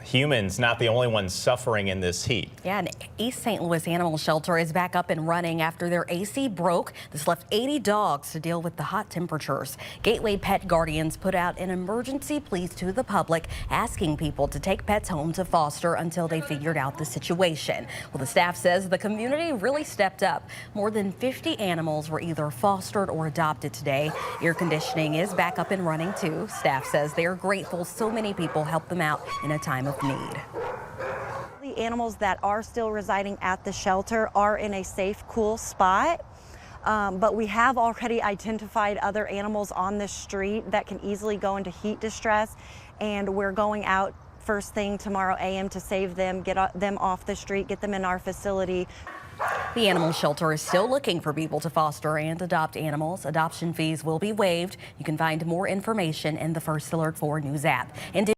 Humans not the only ones suffering in this heat. Yeah, an East St. Louis animal shelter is back up and running after their AC broke. This left 80 dogs to deal with the hot temperatures. Gateway Pet Guardians put out an emergency plea to the public, asking people to take pets home to foster until they figured out the situation. Well, the staff says the community really stepped up. More than 50 animals were either fostered or adopted today. Air conditioning is back up and running too. Staff says they are grateful so many people helped them out in a time of need. The animals that are still residing at the shelter are in a safe, cool spot. But we have already identified other animals on the street that can easily go into heat distress, and we're going out first thing tomorrow a.m. to save them, get them off the street, get them in our facility. The animal shelter is still looking for people to foster and adopt animals. Adoption fees will be waived. You can find more information in the First Alert 4 News app. And